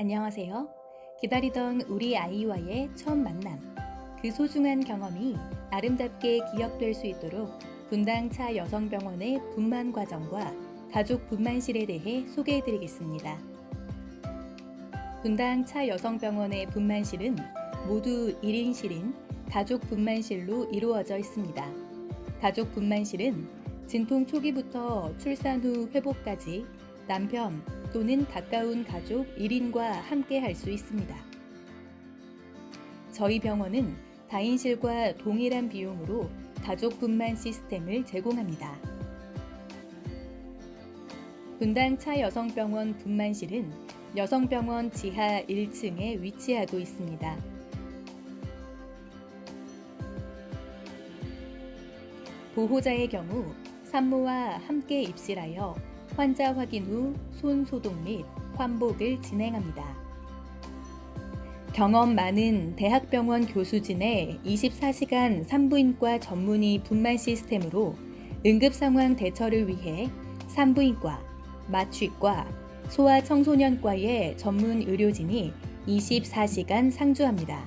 안녕하세요. 기다리던 우리 아이와의 처음 만남. 그 소중한 경험이 아름답게 기억될 수 있도록 분당차 여성병원의 분만 과정과 가족 분만실에 대해 소개해 드리겠습니다. 분당차 여성병원의 분만실은 모두 1인실인 가족 분만실로 이루어져 있습니다. 가족 분만실은 진통 초기부터 출산 후 회복까지 남편 또는 가까운 가족 1인과 함께 할 수 있습니다. 저희 병원은 다인실과 동일한 비용으로 가족 분만 시스템을 제공합니다. 분당차 여성병원 분만실은 여성병원 지하 1층에 위치하고 있습니다. 보호자의 경우 산모와 함께 입실하여 환자 확인 후 손 소독 및 환복을 진행합니다. 경험 많은 대학병원 교수진의 24시간 산부인과 전문의 분만 시스템으로 응급상황 대처를 위해 산부인과, 마취과, 소아청소년과의 전문 의료진이 24시간 상주합니다.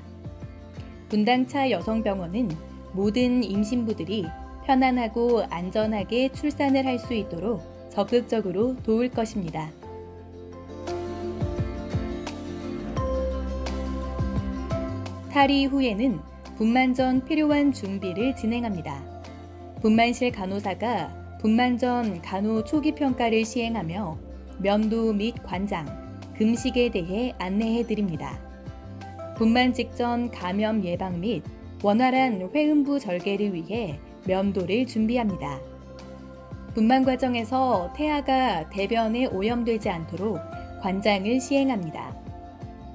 분당차 여성병원은 모든 임신부들이 편안하고 안전하게 출산을 할 수 있도록 적극적으로 도울 것입니다. 탈의 후에는 분만 전 필요한 준비를 진행합니다. 분만실 간호사가 분만 전 간호 초기 평가를 시행하며 면도 및 관장, 금식에 대해 안내해 드립니다. 분만 직전 감염 예방 및 원활한 회음부 절개를 위해 면도를 준비합니다. 분만 과정에서 태아가 대변에 오염되지 않도록 관장을 시행합니다.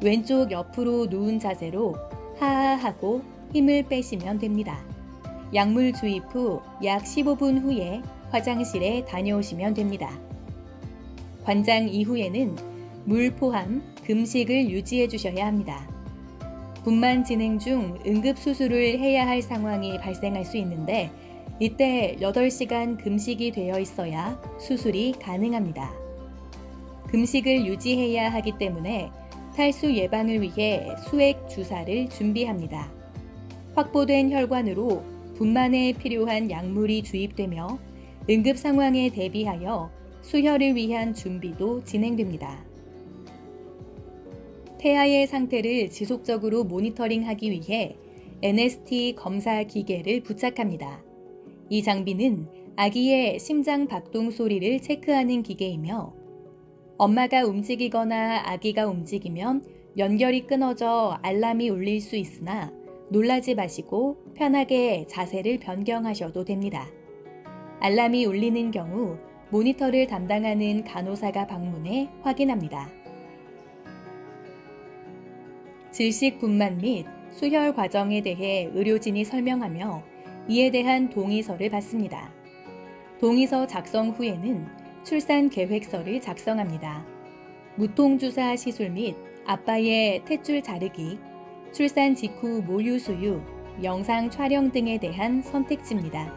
왼쪽 옆으로 누운 자세로 하하하고 힘을 빼시면 됩니다. 약물 주입 후 약 15분 후에 화장실에 다녀오시면 됩니다. 관장 이후에는 물 포함 금식을 유지해 주셔야 합니다. 분만 진행 중 응급수술을 해야 할 상황이 발생할 수 있는데 이때 8시간 금식이 되어 있어야 수술이 가능합니다. 금식을 유지해야 하기 때문에 탈수 예방을 위해 수액 주사를 준비합니다. 확보된 혈관으로 분만에 필요한 약물이 주입되며 응급 상황에 대비하여 수혈을 위한 준비도 진행됩니다. 태아의 상태를 지속적으로 모니터링하기 위해 NST 검사 기계를 부착합니다. 이 장비는 아기의 심장 박동 소리를 체크하는 기계이며 엄마가 움직이거나 아기가 움직이면 연결이 끊어져 알람이 울릴 수 있으나 놀라지 마시고 편하게 자세를 변경하셔도 됩니다. 알람이 울리는 경우 모니터를 담당하는 간호사가 방문해 확인합니다. 질식 분만 및 수혈 과정에 대해 의료진이 설명하며 이에 대한 동의서를 받습니다. 동의서 작성 후에는 출산 계획서를 작성합니다. 무통주사 시술 및 아빠의 탯줄 자르기, 출산 직후 모유 수유, 영상 촬영 등에 대한 선택지입니다.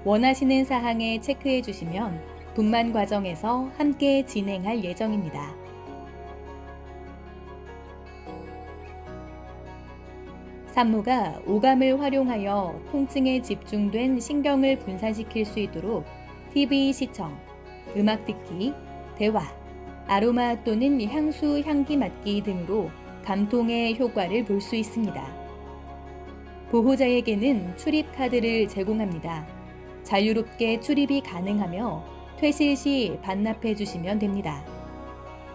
원하시는 사항에 체크해 주시면 분만 과정에서 함께 진행할 예정입니다. 산모가 오감을 활용하여 통증에 집중된 신경을 분산시킬 수 있도록 TV 시청, 음악 듣기, 대화, 아로마 또는 향수, 향기 맡기 등으로 감통의 효과를 볼 수 있습니다. 보호자에게는 출입 카드를 제공합니다. 자유롭게 출입이 가능하며 퇴실 시 반납해 주시면 됩니다.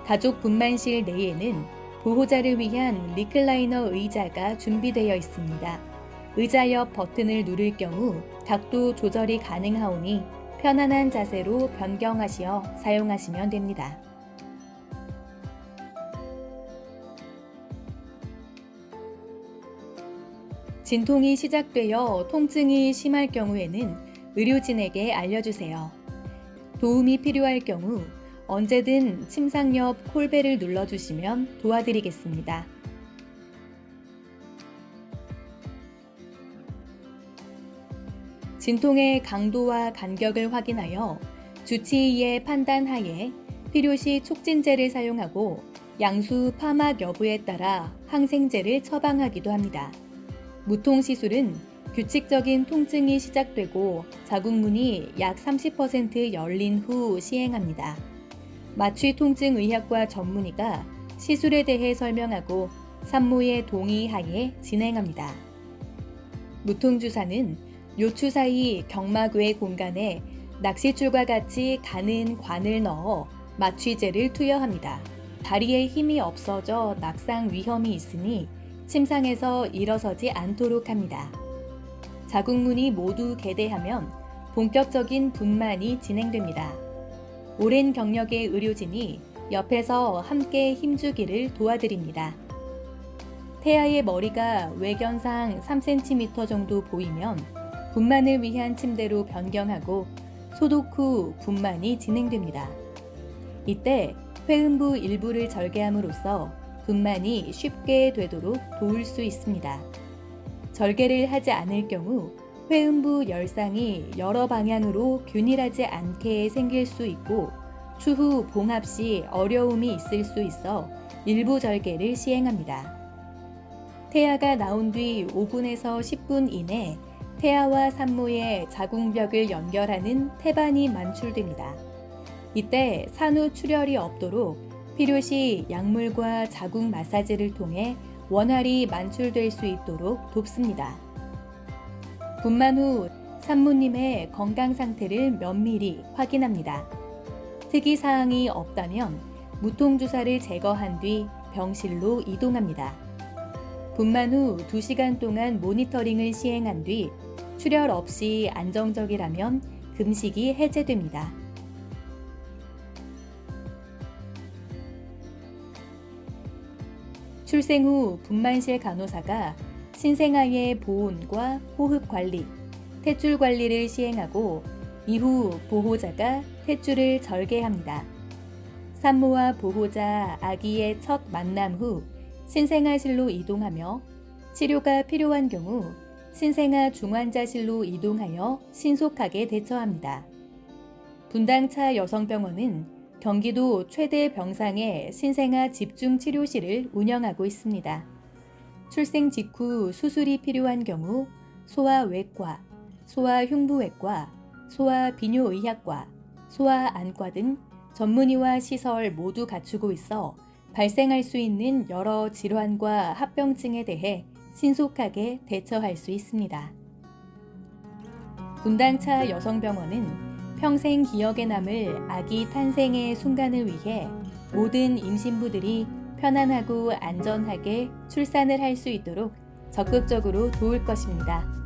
가족 분만실 내에는 보호자를 위한 리클라이너 의자가 준비되어 있습니다. 의자 옆 버튼을 누를 경우 각도 조절이 가능하오니 편안한 자세로 변경하시어 사용하시면 됩니다. 진통이 시작되어 통증이 심할 경우에는 의료진에게 알려주세요. 도움이 필요할 경우 언제든 침상 옆 콜벨을 눌러주시면 도와드리겠습니다. 진통의 강도와 간격을 확인하여 주치의의 판단하에 필요시 촉진제를 사용하고 양수 파막 여부에 따라 항생제를 처방하기도 합니다. 무통시술은 규칙적인 통증이 시작되고 자궁문이 약 30% 열린 후 시행합니다. 마취통증의학과 전문의가 시술에 대해 설명하고 산모의 동의하에 진행합니다. 무통주사는 요추 사이 경막외 공간에 낚싯줄과 같이 가는 관을 넣어 마취제를 투여합니다. 다리에 힘이 없어져 낙상 위험이 있으니 침상에서 일어서지 않도록 합니다. 자궁문이 모두 개대하면 본격적인 분만이 진행됩니다. 오랜 경력의 의료진이 옆에서 함께 힘주기를 도와드립니다. 태아의 머리가 외견상 3cm 정도 보이면 분만을 위한 침대로 변경하고 소독 후 분만이 진행됩니다. 이때 회음부 일부를 절개함으로써 분만이 쉽게 되도록 도울 수 있습니다. 절개를 하지 않을 경우 회음부 열상이 여러 방향으로 균일하지 않게 생길 수 있고 추후 봉합 시 어려움이 있을 수 있어 일부 절개를 시행합니다. 태아가 나온 뒤 5분에서 10분 이내 태아와 산모의 자궁벽을 연결하는 태반이 만출됩니다. 이때 산후 출혈이 없도록 필요시 약물과 자궁 마사지를 통해 원활히 만출될 수 있도록 돕습니다. 분만 후 산모님의 건강 상태를 면밀히 확인합니다. 특이사항이 없다면 무통주사를 제거한 뒤 병실로 이동합니다. 분만 후 2시간 동안 모니터링을 시행한 뒤 출혈 없이 안정적이라면 금식이 해제됩니다. 출생 후 분만실 간호사가 신생아의 보온과 호흡 관리, 탯줄 관리를 시행하고 이후 보호자가 탯줄을 절개합니다. 산모와 보호자, 아기의 첫 만남 후 신생아실로 이동하며 치료가 필요한 경우 신생아 중환자실로 이동하여 신속하게 대처합니다. 분당차 여성병원은 경기도 최대 병상의 신생아 집중치료실을 운영하고 있습니다. 출생 직후 수술이 필요한 경우 소아외과, 소아흉부외과, 소아비뇨의학과, 소아안과 등 전문의와 시설 모두 갖추고 있어 발생할 수 있는 여러 질환과 합병증에 대해 신속하게 대처할 수 있습니다. 분당차 여성병원은 평생 기억에 남을 아기 탄생의 순간을 위해 모든 임신부들이 편안하고 안전하게 출산을 할 수 있도록 적극적으로 도울 것입니다.